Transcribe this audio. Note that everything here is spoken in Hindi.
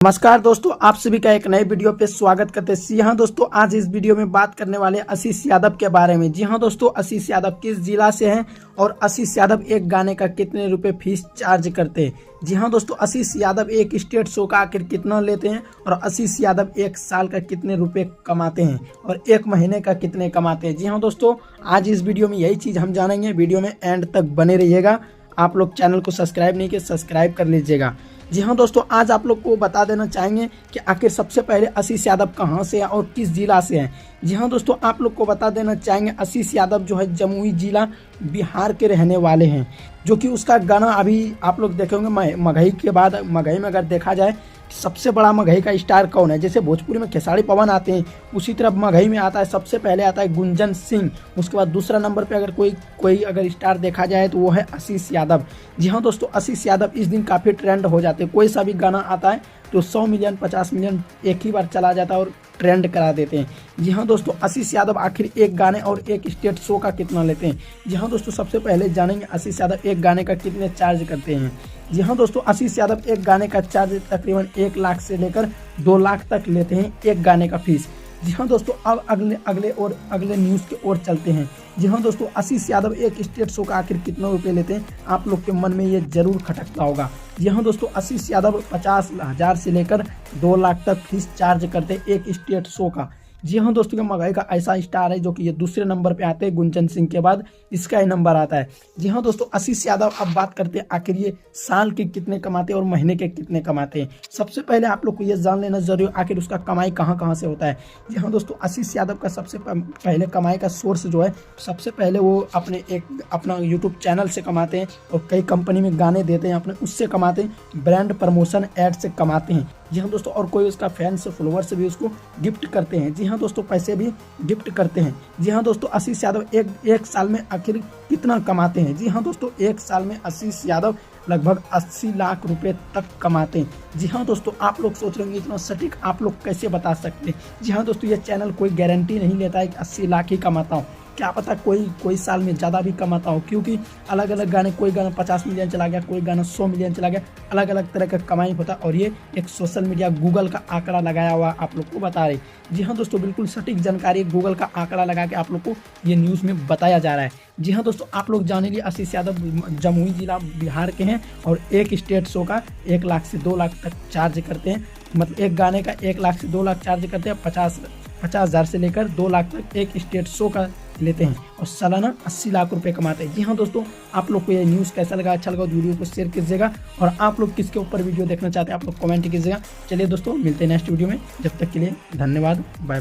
नमस्कार दोस्तों, आप सभी का एक नए वीडियो पे स्वागत करते हैं। जी हाँ दोस्तों, आज इस वीडियो में बात करने वाले आशीष यादव के बारे में। जी हाँ दोस्तों, आशीष यादव किस जिला से हैं और आशीष यादव एक गाने का कितने रुपए फीस चार्ज करते हैं। जी हाँ दोस्तों, आशीष यादव एक स्टेट शो का आखिर कितना लेते हैं और आशीष यादव एक साल का कितने रुपए कमाते हैं और एक महीने का कितने कमाते हैं। जी हाँ दोस्तों, आज इस वीडियो में यही चीज़ हम जानेंगे। वीडियो में एंड तक बने रहिएगा। आप लोग चैनल को सब्सक्राइब नहीं किए, सब्सक्राइब कर लीजिएगा। जी हाँ दोस्तों, आज आप लोग को बता देना चाहेंगे कि आखिर सबसे पहले आशीष यादव कहाँ से हैं और किस जिला से हैं। जी हाँ दोस्तों, आप लोग को बता देना चाहेंगे आशीष यादव जो है जमुई जिला बिहार के रहने वाले हैं, जो कि उसका गाना अभी आप लोग देखे होंगे मगही के बाद। मगही में अगर देखा जाए सबसे बड़ा मगही का स्टार कौन है, जैसे भोजपुरी में खेसारी पवन आते हैं उसी तरह मगही में आता है सबसे पहले आता है गुंजन सिंह। उसके बाद दूसरा नंबर पे अगर कोई अगर स्टार देखा जाए तो वो है आशीष यादव। जी हाँ दोस्तों, आशीष यादव इस दिन काफ़ी ट्रेंड हो जाते हैं। कोई सा भी गाना आता है तो 100 मिलियन 50 मिलियन एक ही बार चला जाता है और ट्रेंड करा देते हैं। जी हाँ दोस्तों, आशीष यादव आखिर एक गाने और एक स्टेट शो का कितना लेते हैं। जी हाँ दोस्तों, सबसे पहले जानेंगे आशीष यादव एक गाने का कितने चार्ज करते हैं। जी हाँ दोस्तों, आशीष यादव एक गाने का चार्ज तकरीबन 1 लाख से लेकर 2 लाख तक लेते हैं एक गाने का फीस। जी हाँ दोस्तों, अब अगले न्यूज़ की ओर चलते हैं। जी हाँ दोस्तों, आशीष यादव एक स्टेट शो का आखिर कितना रुपए लेते हैं, आप लोग के मन में ये जरूर खटकता होगा। जी हाँ दोस्तों, आशीष यादव 50,000 से लेकर 2 लाख तक फीस चार्ज करते हैं एक स्टेट शो का। जी हाँ दोस्तों, के मगही का ऐसा स्टार है जो कि ये दूसरे नंबर पे आते हैं। गुंजन सिंह के बाद इसका ही नंबर आता है। जी हाँ दोस्तों, आशीष यादव अब बात करते हैं आखिर ये साल के कितने कमाते हैं और महीने के कितने कमाते हैं। सबसे पहले आप लोग को ये जान लेना जरूरी आखिर उसका कमाई कहाँ कहाँ से होता है। जी हाँ दोस्तों, आशीष यादव का सबसे पहले कमाई का सोर्स जो है, सबसे पहले वो अपना यूट्यूब चैनल से कमाते हैं और कई कंपनी में गाने देते हैं अपने, उससे कमाते हैं। ब्रांड प्रमोशन एड से कमाते हैं। जी हाँ दोस्तों, और कोई उसका फैंस फॉलोअर्स भी उसको गिफ्ट करते हैं। जी हाँ दोस्तों, पैसे भी गिफ्ट करते हैं। जी हाँ दोस्तों, आशीष यादव एक साल में आखिर कितना कमाते हैं। जी हाँ दोस्तों, एक साल में आशीष यादव लगभग 80 लाख रुपए तक कमाते हैं। जी हाँ दोस्तों, आप लोग सोच रहे होंगे इतना सटीक आप लोग कैसे बता सकते हैं। जी हाँ दोस्तों, ये चैनल कोई गारंटी नहीं लेता है कि 80 लाख ही कमाता हूँ। क्या पता कोई साल में ज़्यादा भी कमाता हो, क्योंकि अलग अलग गाने, कोई गाना 50 मिलियन चला गया, कोई गाना 100 मिलियन चला गया, अलग अलग तरह का कमाई होता है। और ये एक सोशल मीडिया गूगल का आंकड़ा लगाया हुआ आप लोग को बता रहे। जी हाँ दोस्तों, बिल्कुल सटीक जानकारी गूगल का आंकड़ा लगा के आप लोग को ये न्यूज़ में बताया जा रहा है। जी हाँ दोस्तों, आप लोग जाने लिए आशीष यादव जमुई जिला बिहार के हैं और एक स्टेट शो का 1 लाख से 2 लाख तक चार्ज करते हैं। मतलब एक गाने का 1 लाख से 2 लाख चार्ज करते हैं। 50,000 से लेकर 2 लाख तक एक स्टेट शो का लेते हैं और सालाना 80 लाख रुपए कमाते हैं। जी हाँ दोस्तों, आप लोग को ये न्यूज़ कैसा लगा, अच्छा लगा तो वीडियो को शेयर कीजिएगा और आप लोग किसके ऊपर वीडियो देखना चाहते हैं आप लोग कमेंट कीजिएगा। चलिए दोस्तों, मिलते हैं नेक्स्ट वीडियो में। जब तक के लिए धन्यवाद, बाय।